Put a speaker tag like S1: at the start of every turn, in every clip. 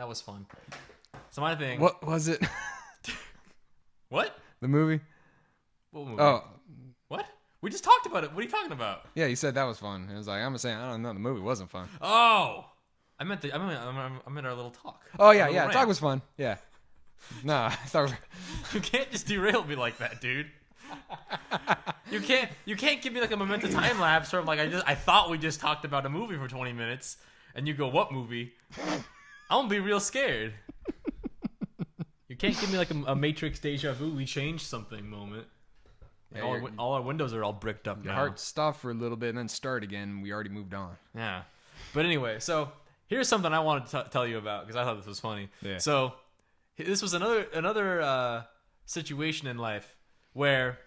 S1: That was fun. So my thing.
S2: What was it?
S1: What?
S2: The movie?
S1: What movie?
S2: Oh.
S1: What? We just talked about it. What are you talking about?
S2: Yeah, you said that was fun. I was like, I'm saying, I don't know, the movie wasn't fun.
S1: Oh. I meant our little talk.
S2: Oh, yeah,
S1: Our little
S2: talk
S1: rant.
S2: was fun. Yeah. Nah, I thought...
S1: You can't just derail me like that, dude. You can't give me like a memento time lapse from like I thought we just talked about a movie for 20 minutes and you go, what movie? I'm gonna be real scared. You can't give me like a Matrix deja vu, we changed something moment. Like
S2: Yeah,
S1: all our windows are all bricked up
S2: Your
S1: now.
S2: heart stopped for a little bit and then start again. We already moved on.
S1: Yeah. But anyway, so here's something I wanted to tell you about because I thought this was funny.
S2: Yeah.
S1: So this was another situation in life where,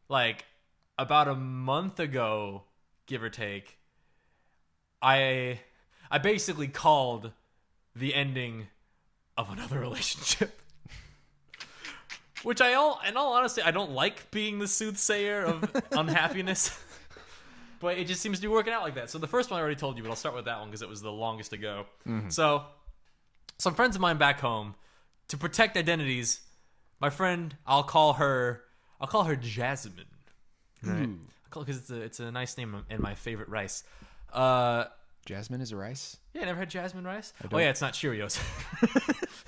S1: like, about a month ago, give or take, I basically called the ending of another relationship. Which in all honesty, I don't like being the soothsayer of unhappiness. But it just seems to be working out like that. So the first one I already told you, but I'll start with that one because it was the longest to go. Mm-hmm. So some friends of mine back home, to protect identities, my friend, I'll call her Jasmine. Right? Because it's a nice name and my favorite rice.
S2: Jasmine is a rice?
S1: Yeah, never had jasmine rice? Oh yeah, it's not Cheerios.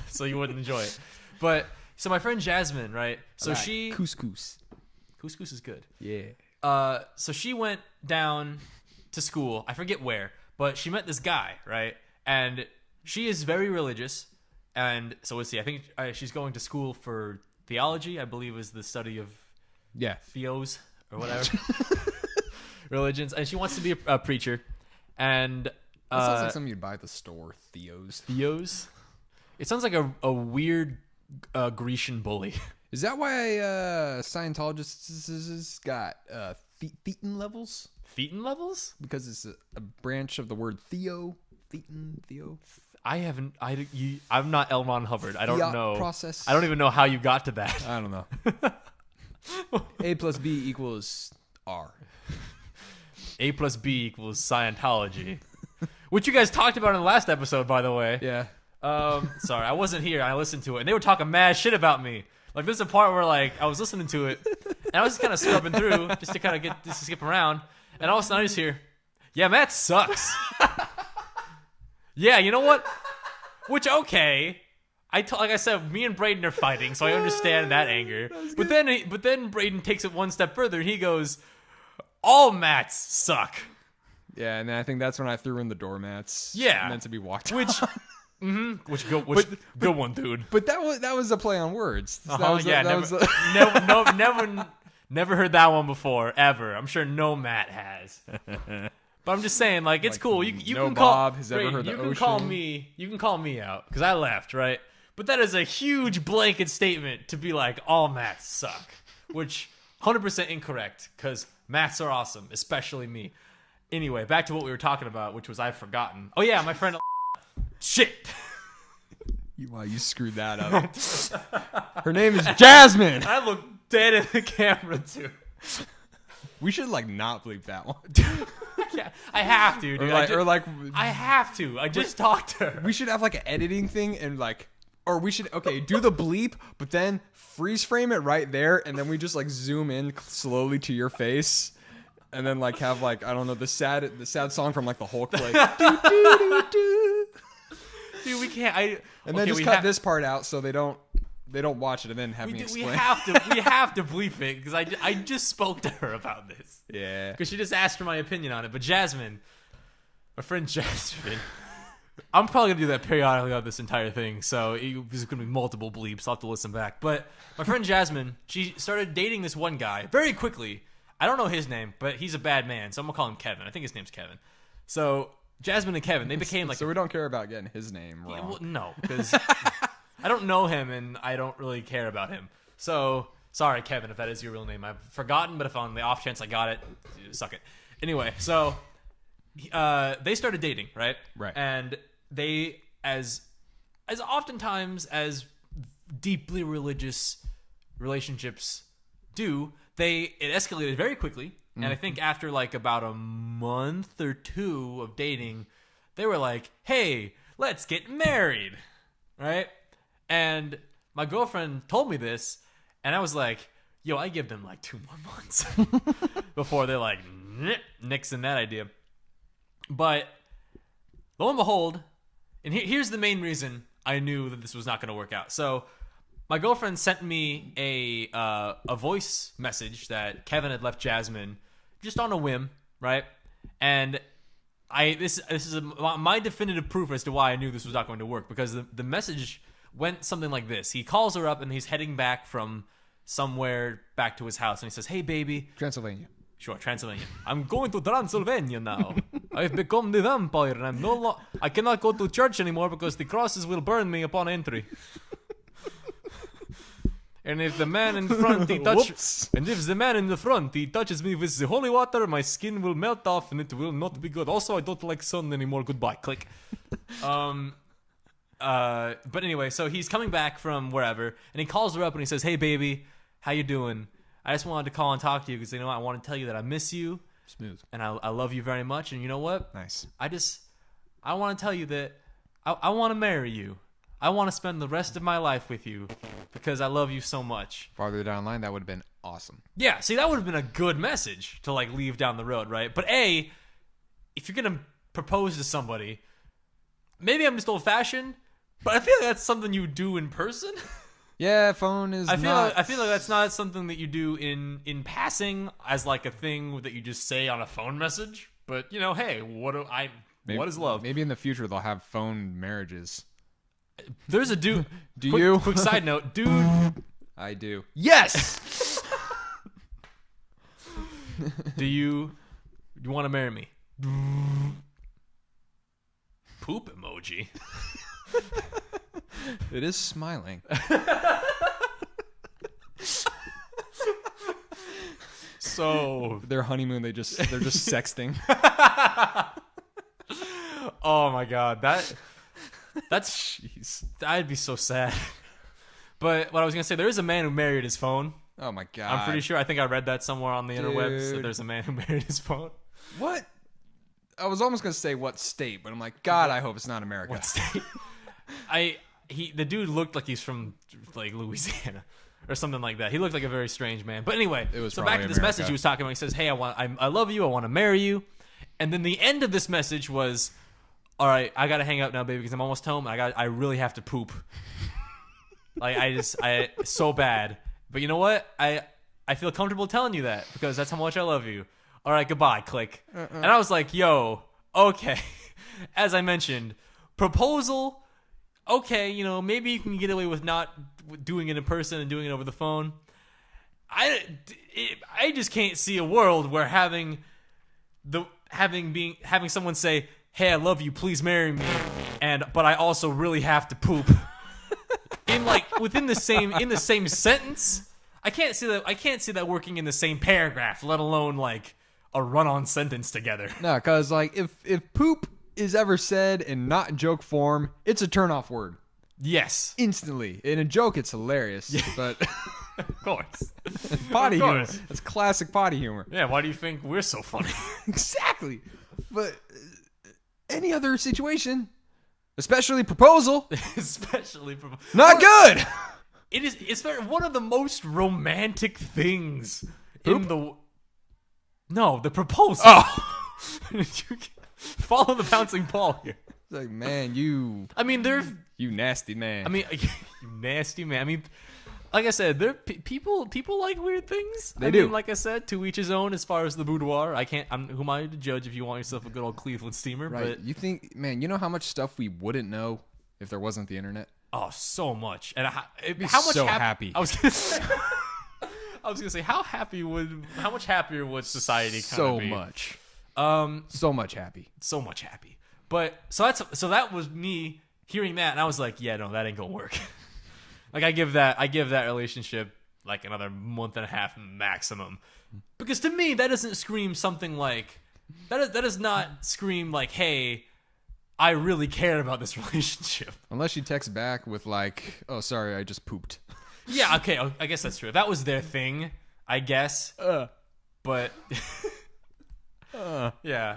S1: So you wouldn't enjoy it. But so my friend Jasmine, right? So she
S2: couscous.
S1: Couscous is good.
S2: Yeah.
S1: So she went down to school. I forget where, but she met this guy, right? And she is very religious. And so let's see. I think she's going to school for theology. I believe is the study of theos or whatever religions. And she wants to be a preacher. And
S2: that sounds like something you'd buy at the store. Theos. It sounds like a weird Grecian bully. Is that why Scientologists got thetan levels?
S1: Thetan levels?
S2: Because it's a branch of the word theo. Thetan, theo.
S1: I'm not L. Ron Hubbard. I don't know.
S2: Process.
S1: I don't even know how you got to that.
S2: I don't know. A plus B equals R.
S1: A plus B equals Scientology. Which you guys talked about in the last episode, by the way.
S2: Yeah.
S1: Sorry, I wasn't here. I listened to it, and they were talking mad shit about me. Like, there's a part where, like, I was listening to it, and I was just kind of scrubbing through just to kind of skip around, and all of a sudden I just hear, yeah, Matt sucks. Yeah, you know what? Which, okay. Like I said, me and Brayden are fighting, so I understand that anger. But then Brayden takes it one step further, and he goes, all Matts suck.
S2: Yeah, and I think that's when I threw in the doormats.
S1: Yeah.
S2: Meant to be walked
S1: on. Good one, dude.
S2: But that was a play on words.
S1: Never heard that one before, ever. I'm sure no Matt has. But I'm just saying, like, it's cool. You
S2: no
S1: can call
S2: Bob has ever heard the ocean.
S1: You can call me out because I left, right? But that is a huge blanket statement to be like, all Matts suck, which 100% incorrect because Matts are awesome, especially me. Anyway, back to what we were talking about, which was I've forgotten. Oh yeah, my friend. Shit.
S2: Wow, you screwed that up. Her name is Jasmine.
S1: I look dead in the camera too.
S2: We should not bleep that one.
S1: Yeah, I have to, dude. I have to. I just talked to her.
S2: We should have an editing thing and or we should do the bleep, but then freeze frame it right there, and then we just zoom in slowly to your face, and then have I don't know the sad song from the Hulk do, do, do, do.
S1: Dude, we can't.
S2: Then just cut this part out so they don't watch it and then have me explain.
S1: We have to bleep it because I just spoke to her about this.
S2: Yeah.
S1: Because she just asked for my opinion on it. But Jasmine, my friend Jasmine, I'm probably gonna do that periodically on this entire thing. So there's gonna be multiple bleeps. I'll have to listen back. But my friend Jasmine, she started dating this one guy very quickly. I don't know his name, but he's a bad man, so I'm gonna call him Kevin. I think his name's Kevin. So Jasmine and Kevin, they became
S2: So we don't care about getting his name wrong.
S1: Yeah, well, no, because I don't know him and I don't really care about him. So sorry, Kevin, if that is your real name. I've forgotten, but if on the off chance I got it, suck it. Anyway, so they started dating, right?
S2: Right.
S1: And they, as oftentimes as deeply religious relationships do, it escalated very quickly. And I think after about a month or two of dating, they were like, hey, let's get married. right? And my girlfriend told me this, and I was like, yo, I give them like 2 more months before they're like, nixing that idea. But lo and behold, and here's the main reason I knew that this was not going to work out. So my girlfriend sent me a voice message that Kevin had left Jasmine just on a whim, right? And this is my definitive proof as to why I knew this was not going to work, because the message went something like this. He calls her up and he's heading back from somewhere back to his house, and he says, "Hey, baby."
S2: Transylvania.
S1: Sure, Transylvania. "I'm going to Transylvania now. I've become the vampire, and I cannot go to church anymore because the crosses will burn me upon entry. And if the man in front he touches me with the holy water, my skin will melt off and it will not be good. Also, I don't like sun anymore. Goodbye." Click. But anyway, so he's coming back from wherever, and he calls her up and he says, "Hey, baby, how you doing? I just wanted to call and talk to you because, you know, I want to tell you that I miss you.
S2: Smooth.
S1: And I love you very much. And you know what?
S2: Nice.
S1: I want to tell you that I want to marry you. I want to spend the rest of my life with you because I love you so much."
S2: Farther down the line, that would have been awesome.
S1: Yeah, see, that would have been a good message to, like, leave down the road, right? But if you're going to propose to somebody, maybe I'm just old-fashioned, but I feel like that's something you do in person.
S2: Yeah, phone is
S1: I feel like that's not something that you do in passing as, like, a thing that you just say on a phone message. But, you know, hey, what is love?
S2: Maybe in the future they'll have phone marriages.
S1: There's a dude.
S2: You?
S1: Quick side note, dude.
S2: I do. Yes.
S1: Do you want to marry me? Poop emoji.
S2: It is smiling.
S1: So
S2: their honeymoon, they're just sexting.
S1: Oh my god, that's jeez. I'd be so sad. But what I was gonna say, there is a man who married his phone.
S2: Oh my god.
S1: I'm pretty sure. I think I read that somewhere on the interwebs. That there's a man who married his phone.
S2: What? I was almost gonna say what state, but I'm like, God, I hope it's not America.
S1: What state? The dude looked like he's from like Louisiana or something like that. He looked like a very strange man. But anyway, so back to this message he was talking about. He says, "Hey, I love you. I want to marry you." And then the end of this message was, "All right, I gotta hang up now, baby, because I'm almost home. I really have to poop. Like I so bad. But you know what? I feel comfortable telling you that because that's how much I love you. All right, goodbye." Click. And I was like, "Yo, okay." As I mentioned, proposal. Okay, you know, maybe you can get away with not doing it in person and doing it over the phone. I just can't see a world where having someone say, "Hey, I love you, please marry me," but I also really have to poop in the same sentence. I can't see that working in the same paragraph, let alone like a run-on sentence together.
S2: No, because like if poop is ever said in not joke form, it's a turn-off word.
S1: Yes.
S2: Instantly. In a joke, it's hilarious. Yeah. But
S1: of course.
S2: Potty humor. It's classic potty humor.
S1: Yeah, why do you think we're so funny?
S2: Exactly. But any other situation, especially proposal, not good.
S1: It's one of the most romantic things
S2: Poop?
S1: the proposal.
S2: Oh.
S1: Follow the bouncing ball here.
S2: It's like, man, you nasty man.
S1: I mean, you nasty man. I mean, like I said, people like weird things.
S2: They do.
S1: Mean, like I said, to each his own. As far as the boudoir, who am I to judge if you want yourself a good old Cleveland steamer?
S2: Right.
S1: But
S2: you think, man, you know how much stuff we wouldn't know if there wasn't the internet?
S1: Oh, so much. And how much
S2: so happy.
S1: I was gonna say, how much happier would society kind of be?
S2: So much happy.
S1: So much happy. But so that was me hearing that, and I was like, yeah, no, that ain't gonna work. Like I give that relationship like another month and a half maximum, because to me that doesn't scream something like that does not scream like, hey, I really care about this relationship.
S2: Unless you text back with like, "Oh, sorry, I just pooped."
S1: Yeah, okay, I guess that's true. That was their thing, I guess. But yeah,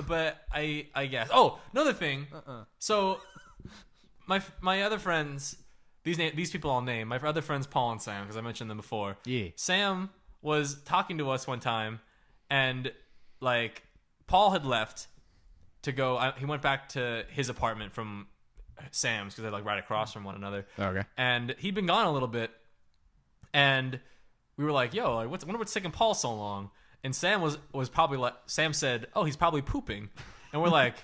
S1: but I guess. Oh, another thing. So my other friends, these people I'll name. My other friends Paul and Sam, because I mentioned them before.
S2: Yeah.
S1: Sam was talking to us one time, and like Paul had left to go. He went back to his apartment from Sam's because they're like right across from one another.
S2: Okay.
S1: And he'd been gone a little bit, and we were like, "Yo, like, wonder what's taking Paul so long?" And Sam was probably like, Sam said, "Oh, he's probably pooping," and we're like,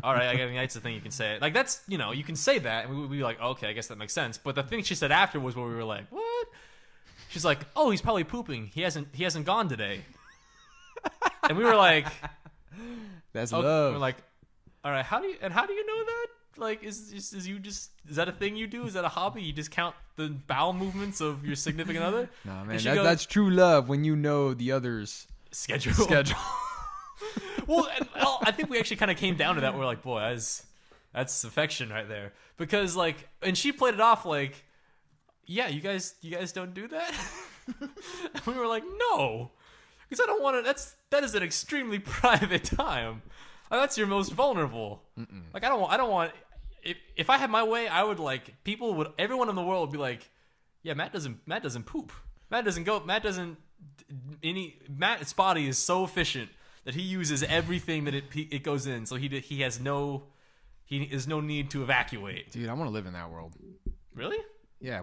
S1: "All right, I mean, that's the thing you can say. Like, that's, you know, you can say that," and we'd be like, "Okay, I guess that makes sense." But the thing she said after was where we were like, "What?" She's like, "Oh, he's probably pooping. He hasn't gone today," and we were like,
S2: That's
S1: okay.
S2: love.
S1: We're like, "All right, how do you know that? Like, is that a thing you do? Is that a hobby? You just count the bowel movements of your significant other?"
S2: Nah, man,
S1: goes,
S2: that's true love when you know the other's
S1: schedule. Well, I think we actually kind of came down to that. We're like, boy, that's affection right there. Because like, and she played it off like, yeah, you guys don't do that. And we were like, no, because I don't want to. That is an extremely private time. That's your most vulnerable. Like, I don't want. If I had my way, I would like everyone in the world would be like, yeah, Matt doesn't poop. Matt's body is so efficient that he uses everything that it goes in, so he has no need to evacuate.
S2: Dude, I want to live in that world.
S1: Really?
S2: Yeah.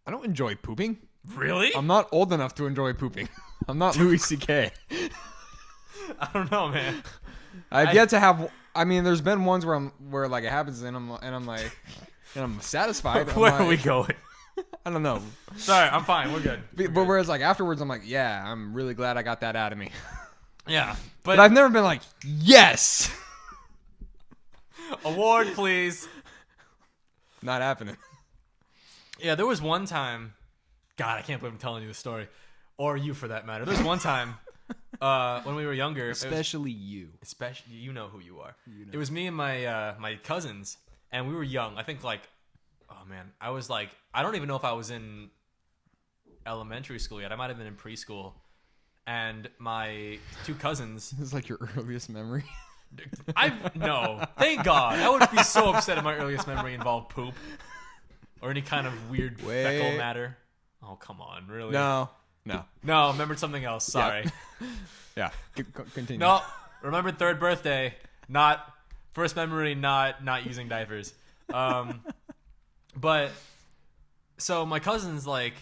S2: I don't enjoy pooping.
S1: Really?
S2: I'm not old enough to enjoy pooping. I'm not Louis C.K.
S1: I don't know, man.
S2: I've yet to have. I mean, there's been ones where like it happens and I'm satisfied.
S1: Where are we going?
S2: I don't know.
S1: Sorry, I'm fine. We're good.
S2: But whereas like afterwards, I'm like, yeah, I'm really glad I got that out of me.
S1: Yeah,
S2: but I've never been like, yes.
S1: Award, please.
S2: Not happening.
S1: Yeah, there was one time. God, I can't believe I'm telling you the story, or you for that matter. There was one time when we were younger,
S2: especially you.
S1: Especially you know who you are. You know. It was me and my cousins, and we were young. I think like, oh man, I was like, I don't even know if I was in elementary school yet. I might have been in preschool. And my two cousins.
S2: This is like your earliest memory.
S1: No, thank God. I would be so upset if my earliest memory involved poop or any kind of weird fecal matter. Oh, come on, really?
S2: No.
S1: Remembered something else. Sorry.
S2: Yeah. Continue.
S1: No, remembered third birthday. Not first memory. Not using diapers. But so my cousins, like,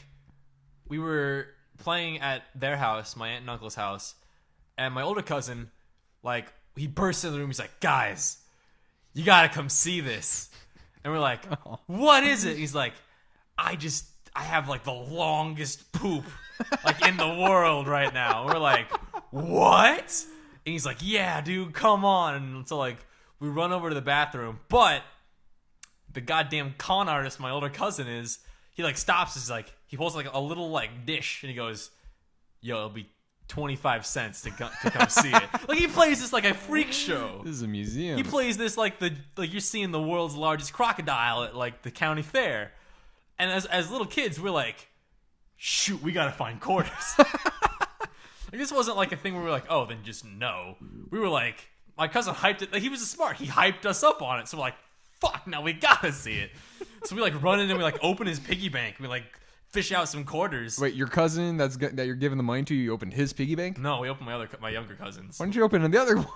S1: we were playing at their house, my aunt and uncle's house, and my older cousin, like, he bursts in the room. He's like, guys, you gotta come see this. And we're like, what is it? He's like, I have like the longest poop like in the world right now. And we're like, what? And he's like, yeah, dude, come on. And so like we run over to the bathroom, but the goddamn con artist my older cousin is, he like stops. He's like, he pulls like a little like dish and he goes, yo, it'll be 25 cents to come see it. Like, he plays this like a freak show.
S2: This is a museum.
S1: He plays this like you're seeing the world's largest crocodile at like the county fair. And as little kids, we're like, shoot, we gotta find quarters. Like, this wasn't like a thing where we were like, oh, then just no. We were like, my cousin hyped it. Like, he was smart. He hyped us up on it. So we're like, fuck, now we gotta see it. So we like run in and we like open his piggy bank. We like fish out some quarters.
S2: Wait, your cousin that you're giving the money to, you opened his piggy bank?
S1: No, we opened my younger cousins.
S2: Why didn't you open the other ones?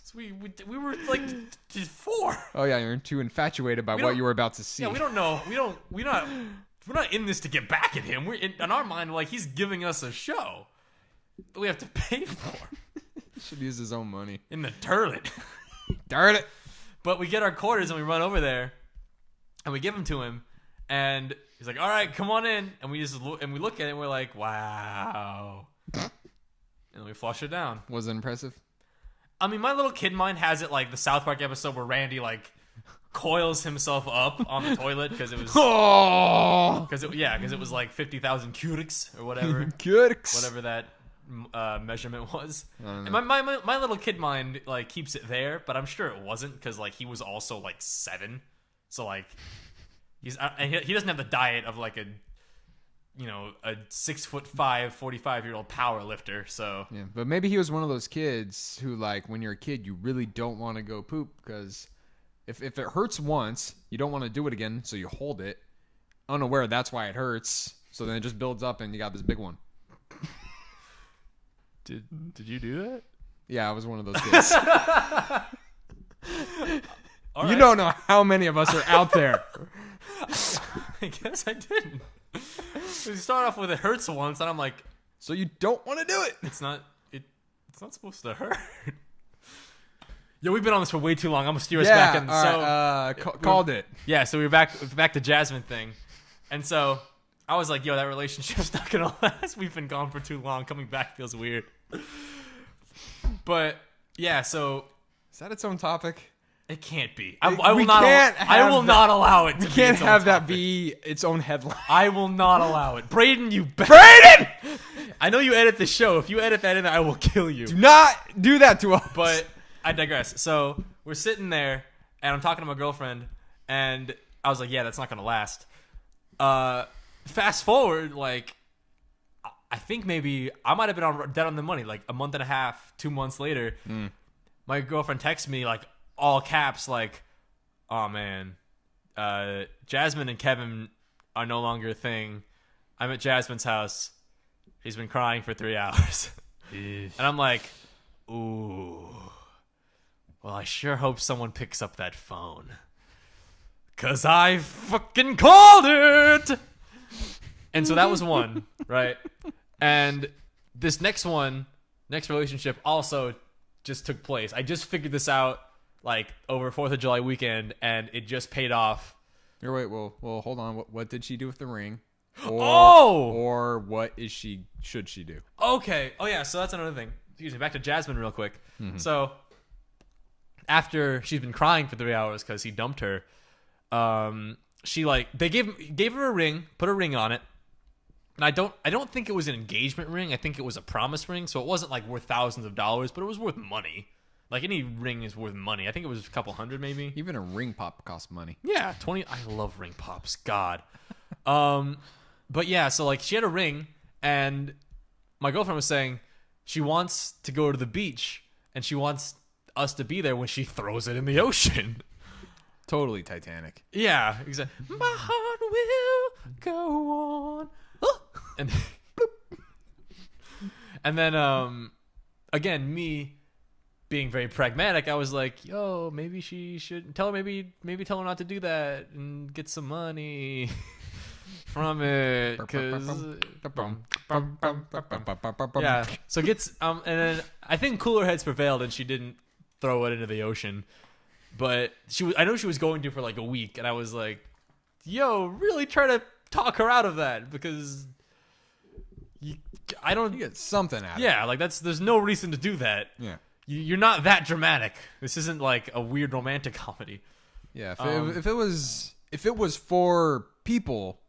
S1: So we were like just 4.
S2: Oh yeah, you're too infatuated by what you were about to see.
S1: Yeah, we don't know. We're not in this to get back at him. We're in our mind, like, he's giving us a show that we have to pay for.
S2: He should use his own money.
S1: In the toilet.
S2: Darn it.
S1: But we get our quarters and we run over there and we give them to him, and he's like, all right, come on in. And we look at it and we're like, wow. And we flush it down.
S2: Was it impressive?
S1: I mean, my little kid mind has it like the South Park episode where Randy like coils himself up on the toilet because it was because it was like 50,000 cutics or whatever.
S2: Cutics.
S1: Whatever that measurement was. And my little kid mind like keeps it there, but I'm sure it wasn't, because like he was also like 7, so like and he doesn't have the diet of like a 6'5", 45-year-old power lifter. So
S2: yeah, but maybe he was one of those kids who, like, when you're a kid, you really don't want to go poop because If it hurts once, you don't want to do it again, so you hold it, unaware that's why it hurts. So then it just builds up, and you got this big one.
S1: Did you do that?
S2: Yeah, I was one of those kids.
S1: All
S2: You
S1: right.
S2: don't know how many of us are out there.
S1: I guess I didn't. We start off with it hurts once, and I'm like,
S2: So you don't want to do it.
S1: it's not supposed to hurt. Yo, we've been on this for way too long. I'm gonna steer us back in.
S2: all right, called it.
S1: Yeah, so we're back to Jasmine thing, and so I was like, yo, that relationship's not gonna last. We've been gone for too long. Coming back feels weird. But yeah, so
S2: Is that its own topic?
S1: it can't be. I will
S2: We
S1: not.
S2: can't
S1: I will
S2: have
S1: not allow it.
S2: We
S1: To be
S2: can't
S1: its own
S2: have that
S1: topic.
S2: be its own headline.
S1: I will not allow it. Brayden, you
S2: Brayden!
S1: I know you edit the show. If you edit that in there, I will kill you.
S2: Do not do that to us.
S1: But I digress. So we're sitting there, and I'm talking to my girlfriend, and I was like, yeah, that's not going to last. Fast forward, like, I think maybe I might have been dead on the money, like a month and a half, 2 months later. My girlfriend texts me, like, all caps, like, oh, man, Jasmine and Kevin are no longer a thing. I'm at Jasmine's house. He's been crying for 3 hours. And I'm like, ooh. Well, I sure hope someone picks up that phone. 'Cause I fucking called it! And so that was one, right? And this next relationship also just took place. I just figured this out, like, over 4th of July weekend, and it just paid off.
S2: Wait, well, hold on. What did she do with the ring?
S1: Or
S2: what should she do?
S1: Okay. Oh, yeah, so that's another thing. Excuse me, back to Jasmine real quick. So, after she's been crying for 3 hours because he dumped her, she, like, they gave her a ring, put a ring on it. And I don't think it was an engagement ring. I think it was a promise ring, so it wasn't, like, worth thousands of dollars, but it was worth money. Like, any ring is worth money. I think it was a couple hundred, maybe.
S2: Even a ring pop costs money.
S1: Yeah, 20. I love ring pops. God. But yeah, so, like, she had a ring, and my girlfriend was saying she wants to go to the beach, and she wants us to be there when she throws it in the ocean.
S2: Totally Titanic.
S1: Yeah, exactly. My heart will go on. And then again, me being very pragmatic, I was like, yo, maybe she should tell her, maybe tell her not to do that and get some money from it, because yeah. So and then I think cooler heads prevailed, and she didn't throw it into the ocean. But I know she was going to for like a week, and I was like, yo, really try to talk her out of that, because you
S2: get something out of it.
S1: Yeah, like there's no reason to do that.
S2: Yeah.
S1: You're not that dramatic. This isn't like a weird romantic comedy.
S2: Yeah, if it was for people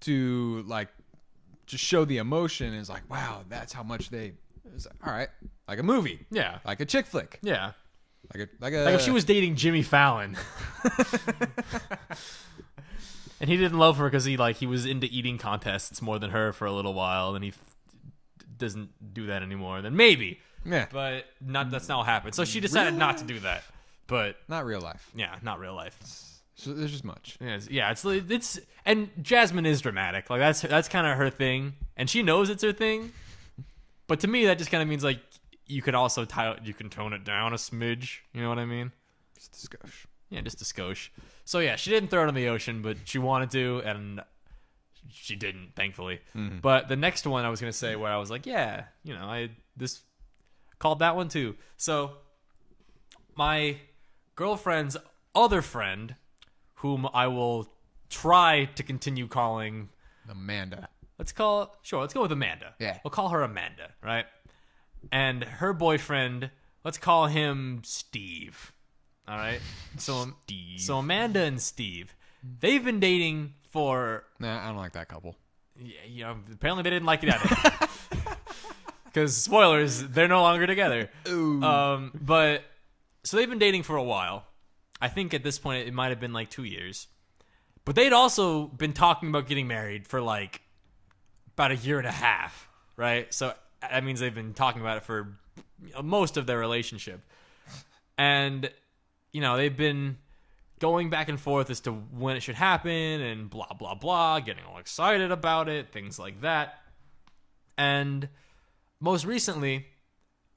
S2: to, like, just show the emotion, it's like, wow, that's how much it's like, all right, like a movie.
S1: Yeah.
S2: Like a chick flick.
S1: Yeah.
S2: Like
S1: if she was dating Jimmy Fallon. And he didn't love her because he was into eating contests more than her for a little while, and he doesn't do that anymore, then maybe.
S2: Yeah.
S1: But that's not what happened. So she decided not to do that. But
S2: not real life.
S1: yeah, not real life.
S2: So there's just much.
S1: Yeah, it's and Jasmine is dramatic. Like that's kind of her thing, and she knows it's her thing. But to me, that just kind of means, like, you can also you can tone it down a smidge. You know what I mean?
S2: Just a skosh.
S1: Yeah, just a skosh. So yeah, she didn't throw it in the ocean, but she wanted to, and she didn't, thankfully.
S2: Mm-hmm.
S1: But the next one I was gonna say, where I was like, yeah, I called that one too. So my girlfriend's other friend, whom I will try to continue calling
S2: Amanda.
S1: Let's go with Amanda.
S2: Yeah.
S1: We'll call her Amanda, right? And her boyfriend, let's call him Steve. All right? So Amanda and Steve, they've been dating for...
S2: Nah, I don't like that couple.
S1: Yeah, apparently they didn't like it either. Because, spoilers, they're no longer together.
S2: Ooh.
S1: But, so they've been dating for a while. I think at this point it might have been like 2 years. But they'd also been talking about getting married for like about a year and a half, right? So that means they've been talking about it for most of their relationship. And, they've been going back and forth as to when it should happen and blah, blah, blah, getting all excited about it, things like that. And most recently,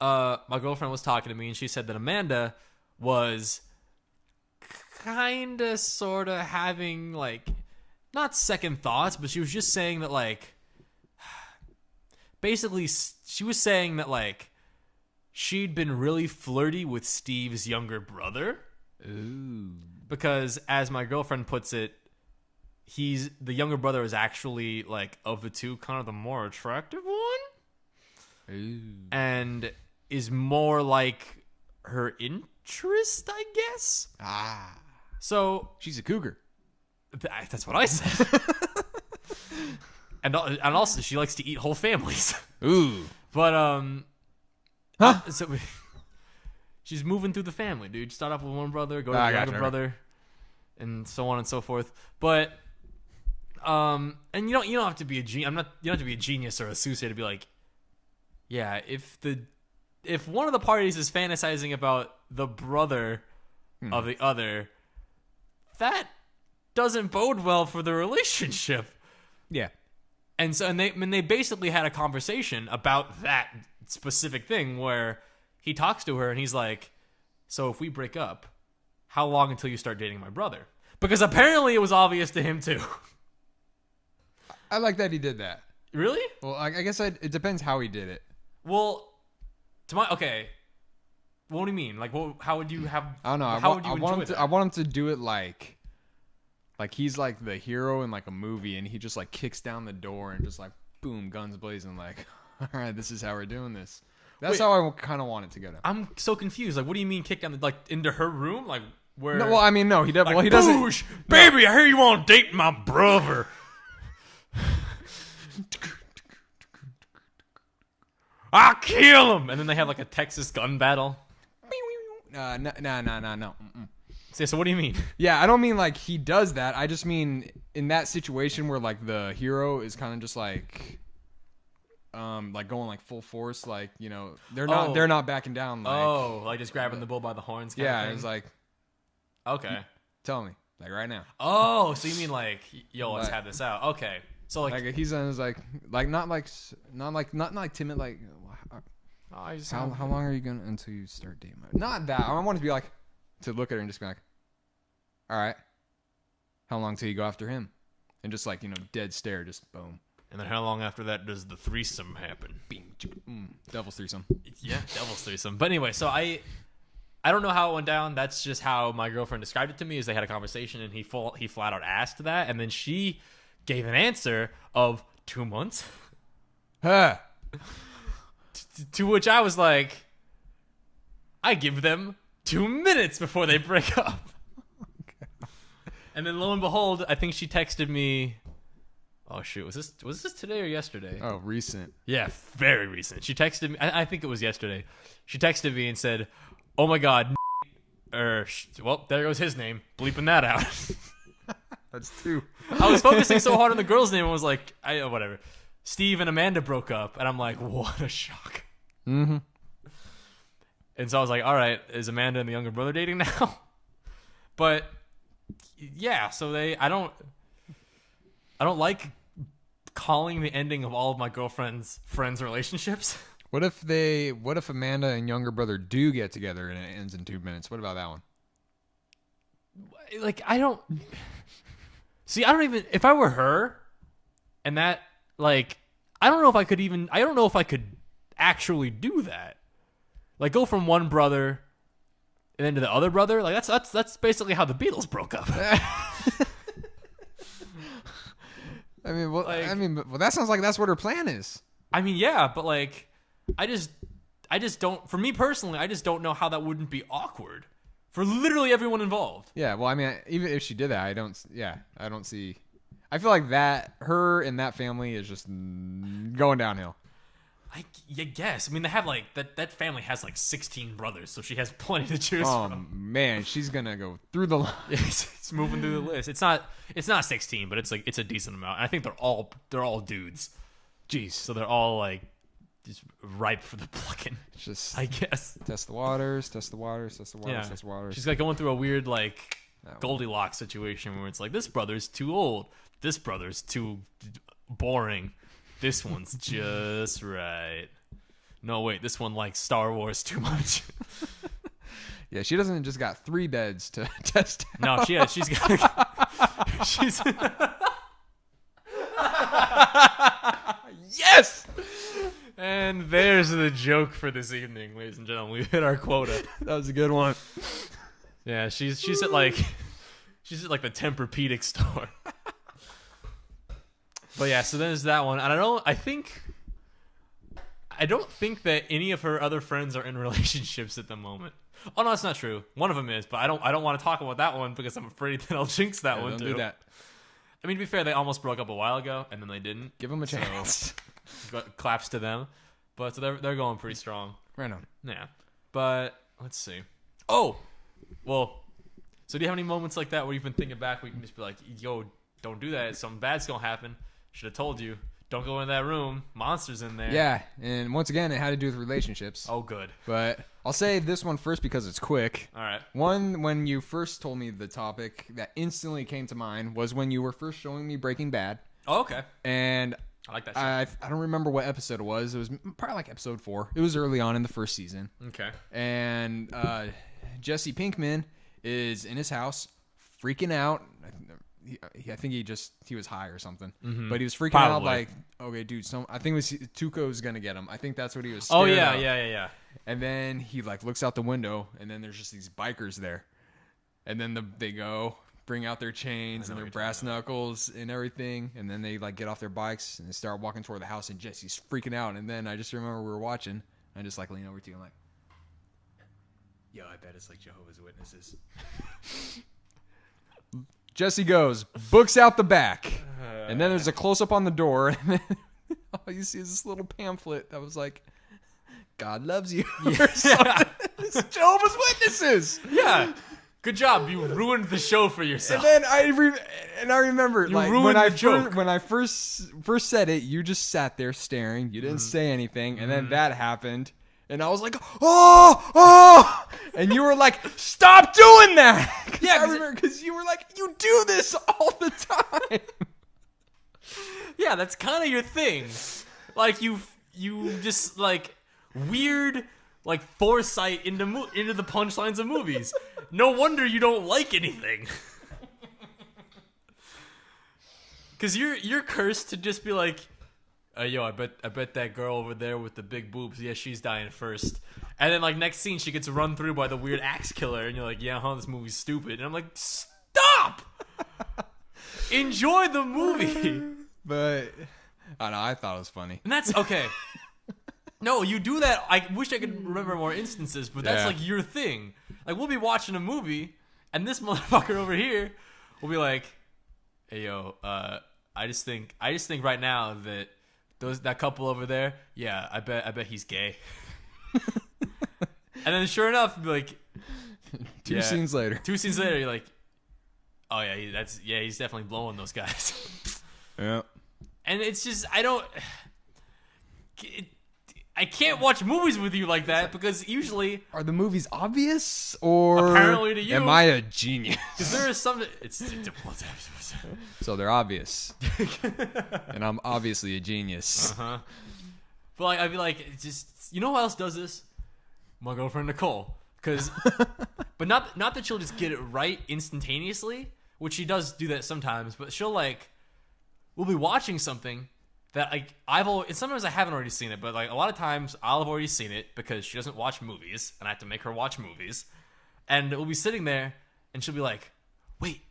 S1: my girlfriend was talking to me, and she said that Amanda was kind of, sort of having, like, not second thoughts, but she was just saying that, like, basically, she was saying that, like, she'd been really flirty with Steve's younger brother.
S2: Ooh.
S1: Because, as my girlfriend puts it, the younger brother is actually, like, of the two, kind of the more attractive one.
S2: Ooh.
S1: And is more like her interest, I guess.
S2: Ah.
S1: So
S2: She's a cougar.
S1: that's what I said. and also, she likes to eat whole families.
S2: Ooh.
S1: But,
S2: Huh?
S1: So she's moving through the family, dude. Start off with one brother, go to
S2: I
S1: the
S2: gotcha.
S1: other brother, and so on and so forth. But, and you don't have to be you don't have to be a genius or a soothsayer to be like, yeah, if one of the parties is fantasizing about the brother of the other, that doesn't bode well for the relationship.
S2: Yeah.
S1: And so, they basically had a conversation about that specific thing where he talks to her and he's like, so if we break up, how long until you start dating my brother? Because apparently it was obvious to him too.
S2: I like that he did that.
S1: Really?
S2: Well, I guess it depends how he did it.
S1: Well, okay. What do you mean? Like, how would you have?
S2: I don't know. I want him to do it like he's like the hero in like a movie, and he just like kicks down the door and just like boom, guns blazing. Like, all right, this is how we're doing this. That's how I kind of want it to go down.
S1: I'm so confused. Like, what do you mean kick down into her room? Like, where?
S2: No, well, I mean, no, he doesn't.
S1: Like,
S2: well, he doesn't.
S1: Boosh, baby, I hear you want to date my brother. I'll kill him, and then they have like a Texas gun battle.
S2: No. Mm-mm.
S1: So what do you mean?
S2: Yeah, I don't mean like he does that. I just mean in that situation where like the hero is kind of just like going like full force, like, you know, they're not backing down. Like,
S1: like just grabbing the bull by the horns.
S2: Yeah, it's like,
S1: okay,
S2: tell me, like right now.
S1: Oh, so you mean like, yo, let's have this out? Okay, so like
S2: he's like not timid, like. How long are you gonna until you start dating? Not that. I want to be like, to look at her and just be like, all right, how long till you go after him, and just like, you know, dead stare, just boom.
S1: And then how long after that does the threesome happen?
S2: Devil's threesome.
S1: Yeah, devil's threesome. But anyway, so I don't know how it went down. That's just how my girlfriend described it to me. Is they had a conversation and he flat out asked that, and then she gave an answer of 2 months.
S2: Huh.
S1: To which I was like, I give them 2 minutes before they break up. Okay. And then lo and behold, I think she texted me. Oh shoot, was this today or yesterday?
S2: Oh, recent.
S1: Yeah, very recent. She texted me. I think it was yesterday. She texted me and said, "Oh my god," well, there goes his name. Bleeping that out.
S2: That's 2.
S1: I was focusing so hard on the girl's name. I was like, whatever. Steve and Amanda broke up, and I'm like, what a shock.
S2: Mm-hmm.
S1: And so I was like, all right, is Amanda and the younger brother dating now? But yeah, so I don't like calling the ending of all of my girlfriend's friends' relationships.
S2: What if Amanda and younger brother do get together and it ends in 2 minutes? What about that one?
S1: Like, I don't even, if I were her and that, like, I don't know if I could actually do that. Like, go from one brother and then to the other brother. Like, that's basically how the Beatles broke up.
S2: I mean, well, that sounds like that's what her plan is.
S1: I mean, yeah, but like, I just don't. For me personally, I just don't know how that wouldn't be awkward for literally everyone involved.
S2: Yeah, well, I mean, even if she did that, I don't see. I feel like that her and that family is just going downhill.
S1: I guess. I mean, they have like that family has like 16 brothers, so she has plenty to choose from.
S2: Oh man, she's gonna go through the line.
S1: It's moving through the list. It's not 16, but it's a decent amount. And I think they're all dudes.
S2: Jeez.
S1: So they're all like just ripe for the plucking.
S2: Just,
S1: I guess.
S2: Test the waters.
S1: Yeah.
S2: Test the waters.
S1: She's like going through a weird like Goldilocks situation where it's like, this brother's too old, this brother's too boring, this one's just right. No, wait, this one likes Star Wars too much.
S2: Yeah, she doesn't just got 3 beds to test out.
S1: No, she's got she's
S2: Yes!
S1: And there's the joke for this evening, ladies and gentlemen. We've hit our quota.
S2: That was a good one.
S1: Yeah, she's at like the Tempur-Pedic store. But yeah, so then there's that one. And I don't think that any of her other friends are in relationships at the moment. Oh no, that's not true. One of them is, but I don't want to talk about that one because I'm afraid that I'll jinx that one
S2: don't
S1: too.
S2: do that.
S1: I mean, to be fair, they almost broke up a while ago, and then they didn't.
S2: Give them a chance.
S1: So, claps to them. But so they're going pretty strong.
S2: Right on.
S1: Yeah. But let's see. Oh, well. So do you have any moments like that where you've been thinking back where you can just be like, yo, don't do that. Something bad's gonna happen. Should have told you. Don't go in that room. Monsters in there.
S2: Yeah, and once again, it had to do with relationships.
S1: Oh, good.
S2: But I'll say this one first because it's quick.
S1: All right.
S2: One, when you first told me the topic that instantly came to mind was when you were first showing me Breaking Bad.
S1: Oh, okay.
S2: And
S1: I like that show.
S2: I don't remember what episode it was. It was probably like episode 4. It was early on in the first season.
S1: Okay.
S2: And Jesse Pinkman is in his house freaking out. I think he was high or something, but he was freaking out like, okay, dude, I think it was Tuco's gonna get him. I think that's what he was scared
S1: Oh yeah,
S2: of.
S1: yeah.
S2: And then he like looks out the window, and then there's just these bikers there, and then they go bring out their chains and their brass knuckles and everything, and then they like get off their bikes and they start walking toward the house, and Jesse's freaking out. And then I just remember we were watching, I just like lean over to you, I'm like, yo, I bet it's like Jehovah's Witnesses. Jesse goes, books out the back. And then there's a close-up on the door. And then all you see is this little pamphlet that was like, God loves you. Or something. It's Jehovah's Witnesses.
S1: Yeah. Good job. You ruined the show for yourself.
S2: And then I remember
S1: You
S2: like
S1: ruined the joke.
S2: when I first said it, you just sat there staring. You didn't say anything. And then that happened. And I was like, oh! And you were like, stop doing that! Yeah, I remember, because you were like, you do this all the time.
S1: Yeah, that's kind of your thing. Like, you just, like, weird, like, foresight into the punchlines of movies. No wonder you don't like anything. Because you're cursed to just be like, yo, I bet that girl over there with the big boobs, yeah, she's dying first. And then, like, next scene, she gets run through by the weird axe killer, and you're like, yeah, this movie's stupid. And I'm like, stop! Enjoy the movie.
S2: But, I don't know, I thought it was funny.
S1: And that's, okay. No, you do that. I wish I could remember more instances, but that's, like, your thing. Like, we'll be watching a movie, and this motherfucker over here will be like, hey, yo, I just think right now that that couple over there, yeah, I bet he's gay. And then sure enough, be like,
S2: Two scenes later,
S1: you're like, oh yeah, he's definitely blowing those guys.
S2: Yeah.
S1: And it's just I can't watch movies with you like that because usually
S2: are the movies obvious or
S1: apparently to you,
S2: am I a genius?
S1: Because there is something.
S2: So they're obvious, and I'm obviously a genius.
S1: But like, I'd be like, just you know who else does this? My girlfriend Nicole. But not that she'll just get it right instantaneously, which she does do that sometimes. But she'll we'll be watching something that sometimes I haven't already seen it, but like a lot of times I'll have already seen it because she doesn't watch movies, and I have to make her watch movies. And we'll be sitting there, and she'll be like, "Wait,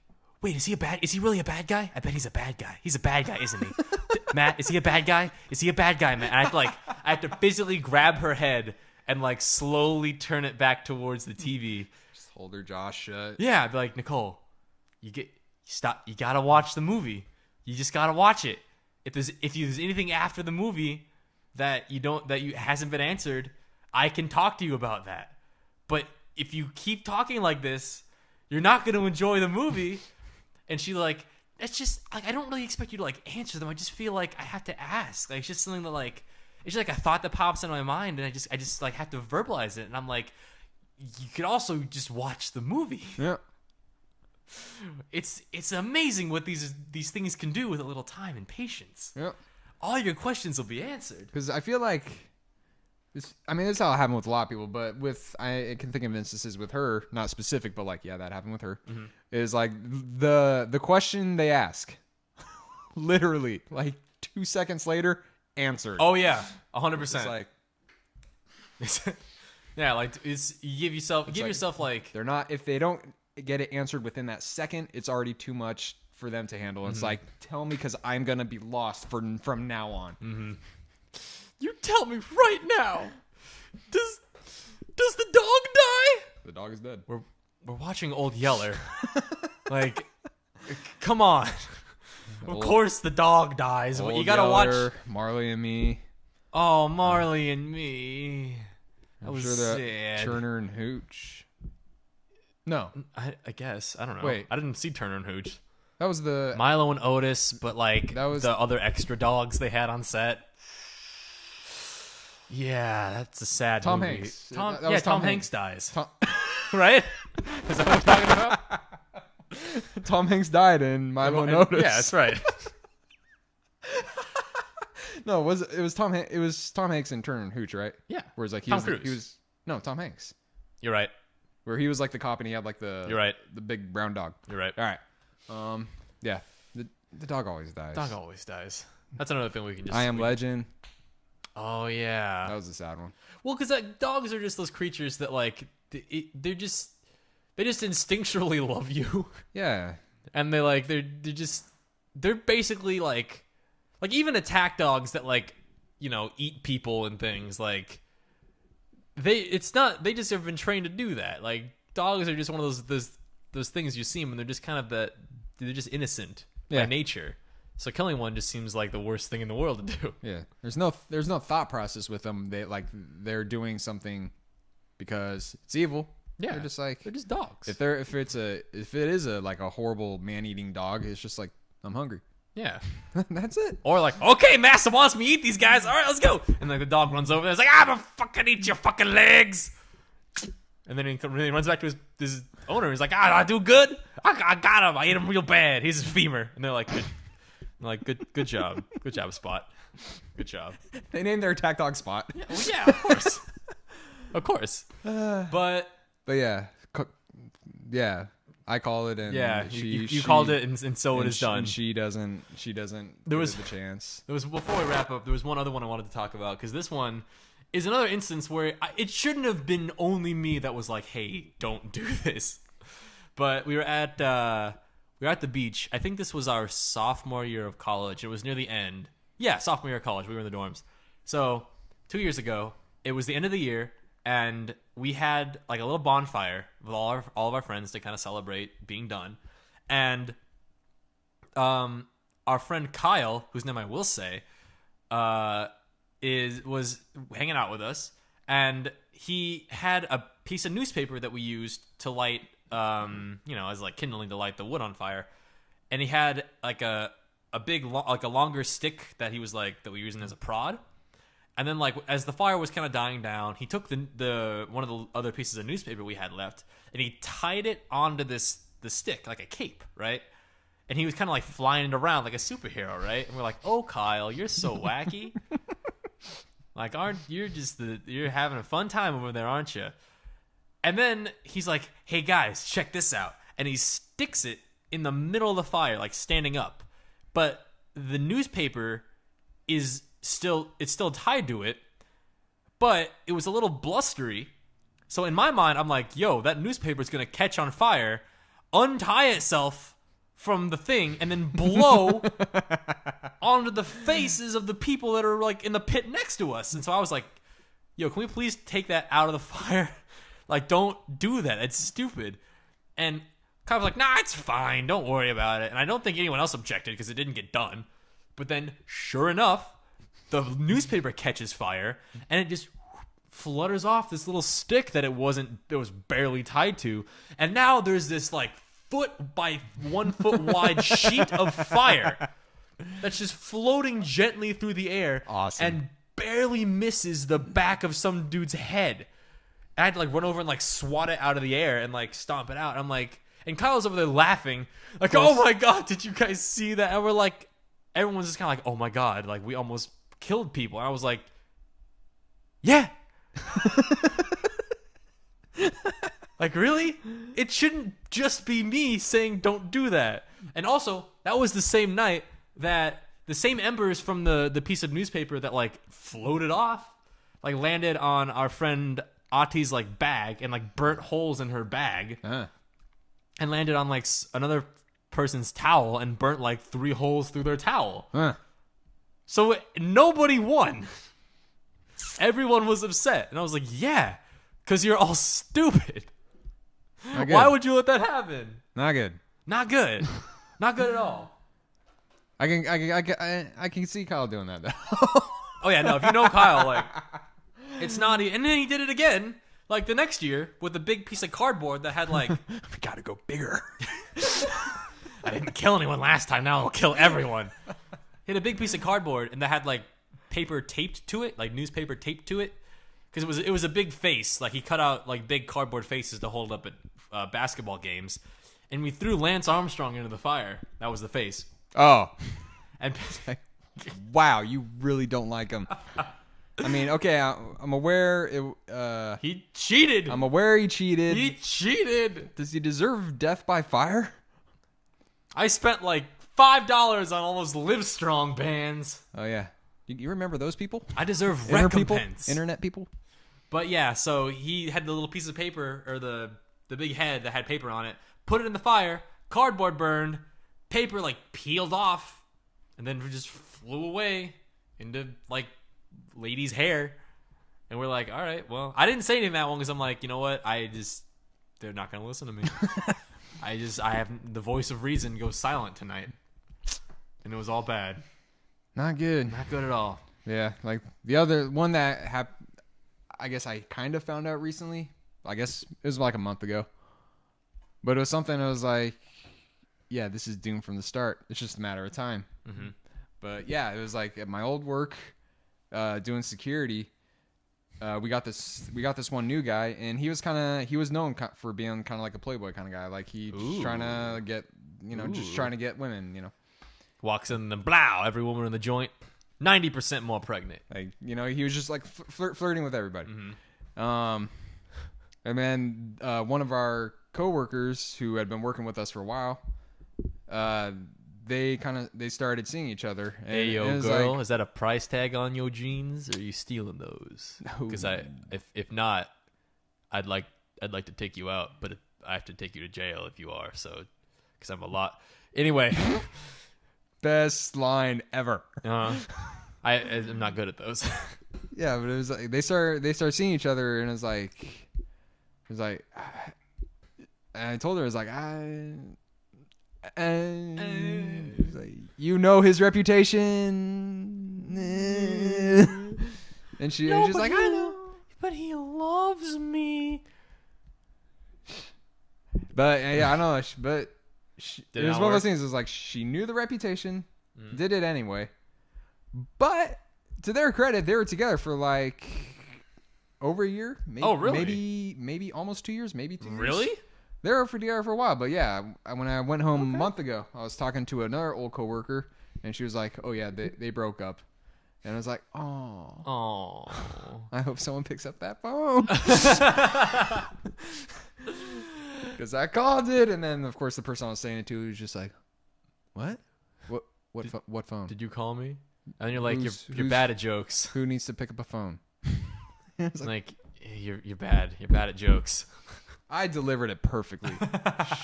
S1: is he really a bad guy? I bet he's a bad guy. He's a bad guy, isn't he? Matt, is he a bad guy? Is he a bad guy, Matt?" And I have to physically grab her head and like slowly turn it back towards the TV.
S2: Just hold her jaw shut.
S1: Yeah, I'd be like, Nicole, you gotta watch the movie. You just gotta watch it. If there's anything after the movie that hasn't been answered, I can talk to you about that. But if you keep talking like this, you're not going to enjoy the movie. And she it's just I don't really expect you to answer them. I just feel like I have to ask. Like, it's just something that it's just a thought that pops in my mind, and I just have to verbalize it. And I'm like, you could also just watch the movie.
S2: Yeah.
S1: It's amazing what these things can do with a little time and patience.
S2: Yep.
S1: All your questions will be answered.
S2: Because I feel like this. I mean, this is how it happened with a lot of people, but I can think of instances with her, not specific, but like that happened with her.
S1: Mm-hmm.
S2: Is like the question they ask, literally like 2 seconds later, answered.
S1: Oh yeah, 100%.
S2: It's like
S1: yeah, like you give yourself like
S2: they're not, if they don't get it answered within that second, it's already too much for them to handle. It's like, tell me, because I'm gonna be lost from now on.
S1: Mm-hmm. You tell me right now. Does the dog die?
S2: The dog is dead.
S1: We're watching Old Yeller. Like, come on. Of course the dog dies.
S2: Old
S1: You gotta
S2: Yeller,
S1: watch
S2: Marley and Me.
S1: Oh, Marley and Me. That was
S2: sure
S1: sad.
S2: Turner and Hooch. No,
S1: I guess. I don't know.
S2: Wait.
S1: I didn't see Turner and Hooch.
S2: that was the
S1: Milo and Otis, but like
S2: That was-
S1: the other extra dogs they had on set. Yeah, that's a sad
S2: Tom
S1: movie.
S2: Hanks.
S1: Tom,
S2: That was
S1: Tom
S2: Tom
S1: Hanks dies.
S2: Tom,
S1: Right? Is that what we're talking about?
S2: Tom Hanks died in Milo and Otis.
S1: Yeah, that's right.
S2: No, it was Tom Hanks and Turner and Hooch, right?
S1: Yeah.
S2: Where it's like
S1: Tom Cruise.
S2: Tom Hanks.
S1: You're right.
S2: Where he was like the cop and he had like the
S1: You're right.
S2: the big brown dog.
S1: You're right.
S2: All right. Yeah. The dog always dies.
S1: Dog always dies. That's another thing we can just.
S2: I Am Legend.
S1: Oh yeah.
S2: That was a sad one.
S1: Well, because dogs are just those creatures that like they just instinctually love you,
S2: Yeah.
S1: and they're basically like even attack dogs that like eat people and things like they just have been trained to do that. Like dogs are just one of those things you see them and they're just kind of they're just innocent by nature. So killing one just seems like the worst thing in the world to do.
S2: Yeah. There's no thought process with them. They're doing something because it's evil.
S1: Yeah,
S2: They're just like,
S1: they're just dogs.
S2: if it is like a horrible man-eating dog, it's just like, I'm hungry.
S1: Yeah.
S2: That's it.
S1: Or like, okay, master wants me to eat these guys. All right, let's go. And like the dog runs over there. It's like, I'm gonna fucking eat your fucking legs. And then he runs back to his owner. He's like, I do good. I got him. I ate him real bad. He's his femur. And they're like, good job. Good job, Spot. Good job.
S2: They named their attack dog Spot.
S1: Yeah, well, yeah, of course. Of course. But
S2: yeah, I call it, and
S1: yeah,
S2: she
S1: called it, and so it is done.
S2: And she doesn't.
S1: There was
S2: give it the chance.
S1: There was, before we wrap up, there was one other one I wanted to talk about because this one is another instance where it shouldn't have been only me that was like, "Hey, don't do this." But we were at the beach. I think this was our sophomore year of college. It was near the end. Yeah, sophomore year of college. We were in the dorms. So 2 years ago, it was the end of the year. And we had like a little bonfire with all of our friends to kind of celebrate being done. And our friend Kyle, whose name I will say, was hanging out with us, and he had a piece of newspaper that we used to light, as like kindling to light the wood on fire. And he had like a big a longer stick that we were using as a prod. And then, like, as the fire was kind of dying down, he took the one of the other pieces of newspaper we had left, and he tied it onto the stick, like a cape, right? And he was kind of, like, flying it around like a superhero, right? And we're like, oh, Kyle, you're so wacky. Like, you're having a fun time over there, aren't you? And then he's like, hey, guys, check this out. And he sticks it in the middle of the fire, like, standing up. But the newspaper is still tied to it, but it was a little blustery. So in my mind, I'm like, yo, that newspaper is gonna catch on fire, untie itself from the thing, and then blow onto the faces of the people that are like in the pit next to us. And so I was like, yo, can we please take that out of the fire? Like, don't do that. It's stupid. And Kyle was like, nah, it's fine. Don't worry about it. And I don't think anyone else objected because it didn't get done. But then, sure enough, the newspaper catches fire, and it just flutters off this little stick that it was barely tied to. And now there's this like 1 foot wide sheet of fire that's just floating gently through the air.
S2: Awesome.
S1: And barely misses the back of some dude's head. I had to like run over and like swat it out of the air and like stomp it out. I'm like, And Kyle's over there laughing, like, oh my God, did you guys see that? And we're like, everyone's just kind of like, oh my God, like we almost killed people. And I was like, yeah. Like, really? It shouldn't just be me saying don't do that. And also, that was the same night that the same embers from the piece of newspaper that, like, floated off, like, landed on our friend Ati's, like, bag and, like, burnt holes in her bag. And landed on, like, another person's towel and burnt, like, 3 holes through their towel. So nobody won. Everyone was upset. And I was like, yeah, because you're all stupid. Why would you let that happen?
S2: Not good.
S1: Not good. Not good at all.
S2: I can see Kyle doing that though.
S1: Oh yeah, no. If you know Kyle, like, it's not. And then he did it again, like the next year with a big piece of cardboard that had like,
S2: we gotta go bigger.
S1: I didn't kill anyone last time. Now I'll kill everyone. He had a big piece of cardboard and that had like paper taped to it, like newspaper taped to it, because it was a big face. Like he cut out like big cardboard faces to hold up at basketball games, and we threw Lance Armstrong into the fire. That was the face.
S2: Oh,
S1: and
S2: wow, you really don't like him. I mean, okay, I'm aware
S1: he cheated.
S2: I'm aware he cheated.
S1: He cheated.
S2: Does he deserve death by fire?
S1: I spent like $5 on all those Livestrong bands.
S2: Oh yeah, you remember those people?
S1: I deserve recompense.
S2: Internet people.
S1: But yeah, so he had the little piece of paper, or the big head that had paper on it, put it in the fire, cardboard burned, paper like peeled off, and then just flew away into like ladies' hair. And we're like, all right, well, I didn't say anything that one because I'm like, you know what? They're not going to listen to me. I have the voice of reason go silent tonight. And it was all bad.
S2: Not good.
S1: Not good at all.
S2: Yeah, like the other one that I guess I kind of found out recently. I guess it was like a month ago. But it was something that was like, yeah, this is doomed from the start. It's just a matter of time.
S1: Mm-hmm.
S2: But yeah, it was like at my old work, doing security. We got this one new guy, and he was known for being kind of like a playboy kind of guy. Like he's trying to get, just trying to get women,
S1: Walks in and blow, every woman in the joint, 90% more pregnant.
S2: Like, he was just like flirting with everybody.
S1: Mm-hmm.
S2: And then one of our coworkers who had been working with us for a while, they started seeing each other. And
S1: hey, yo, girl, like, is that a price tag on your jeans, or are you stealing those?
S2: No.
S1: Because if not, I'd like to take you out, but I have to take you to jail if you are. So, because I'm a lot. Anyway,
S2: best line ever.
S1: I'm not good at those.
S2: Yeah, but it was like they start seeing each other, and it was like, and I told her, it was like, his reputation. And she's like, I know,
S1: but he loves me.
S2: But yeah, I know. But it was one of those things. It was like she knew the reputation, did it anyway. But to their credit, they were together for like over a year. Maybe,
S1: oh, really?
S2: Maybe almost 2 years. Maybe 2 years.
S1: Really?
S2: They were together for a while. But yeah, when I went home a month ago, I was talking to another old coworker, and she was like, "Oh yeah, they broke up." And I was like, "Oh, I hope someone picks up that phone." Because I called it, and then of course the person I was saying it to was just like, "What? What phone?
S1: Did you call me?" And you're like, "You're bad at jokes."
S2: Who needs to pick up a phone?
S1: like, you're bad. You're bad at jokes.
S2: I delivered it perfectly.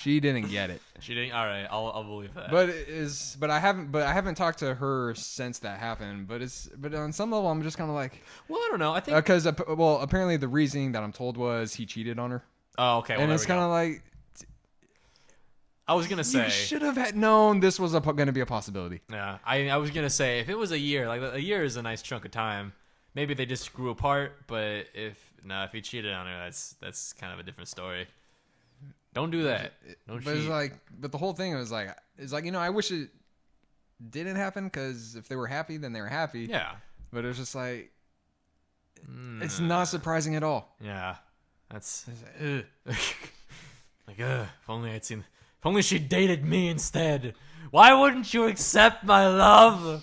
S2: She didn't get it.
S1: She didn't. All right, I'll believe that.
S2: But I haven't talked to her since that happened. But on some level, I'm just kind of like,
S1: well, I don't know. I think
S2: because apparently the reasoning that I'm told was he cheated on her.
S1: Oh, okay. Well,
S2: and it's kind of like,
S1: I was gonna say,
S2: you should have known this was going to be a possibility.
S1: Yeah, I was gonna say, if it was a year, like a year is a nice chunk of time. Maybe they just grew apart. But if he cheated on her, that's kind of a different story. Don't do that. Don't cheat.
S2: It's like, but the whole thing was like, I wish it didn't happen, because if they were happy, then they were happy.
S1: Yeah.
S2: But it was just like, it's not surprising at all.
S1: Yeah. That's like Like, if only she dated me instead. Why wouldn't you accept my love?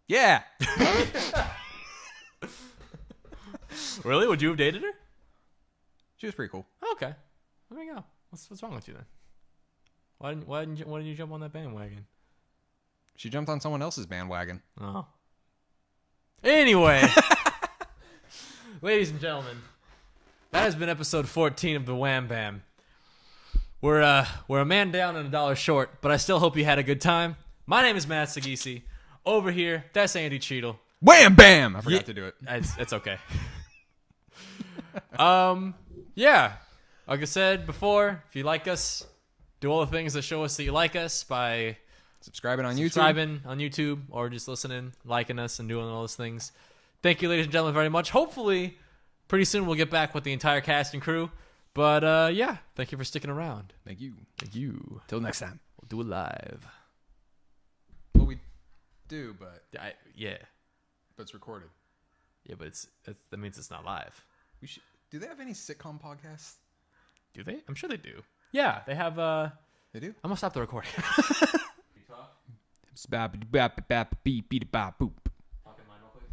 S2: Yeah.
S1: Really? Would you have dated her?
S2: She was pretty cool.
S1: Okay. There we go. What's wrong with you then? Why didn't you jump on that bandwagon?
S2: She jumped on someone else's bandwagon.
S1: Oh. Anyway, ladies and gentlemen, that has been episode 14 of the Wham Bam. We're a man down and $1 short, but I still hope you had a good time. My name is Matt Sagisi. Over here, that's Andy Cheadle.
S2: Wham bam! I forgot to do it.
S1: It's okay. Yeah. Like I said before, if you like us, do all the things that show us that you like us by
S2: Subscribing on
S1: YouTube or just listening, liking us, and doing all those things. Thank you, ladies and gentlemen, very much. Hopefully, pretty soon we'll get back with the entire cast and crew. But yeah, thank you for sticking around.
S2: Thank you.
S1: Thank you.
S2: Till next time.
S1: We'll do it live.
S2: Well, we do, but
S1: Yeah.
S2: But it's recorded.
S1: Yeah, but that means it's not live.
S2: We should. Do they have any sitcom podcasts?
S1: Do they? I'm sure they do. Yeah, they have.
S2: They do.
S1: I'm gonna stop the recording.
S2: Bap bap bap beep beep bap boop.
S1: Talk in line real quick.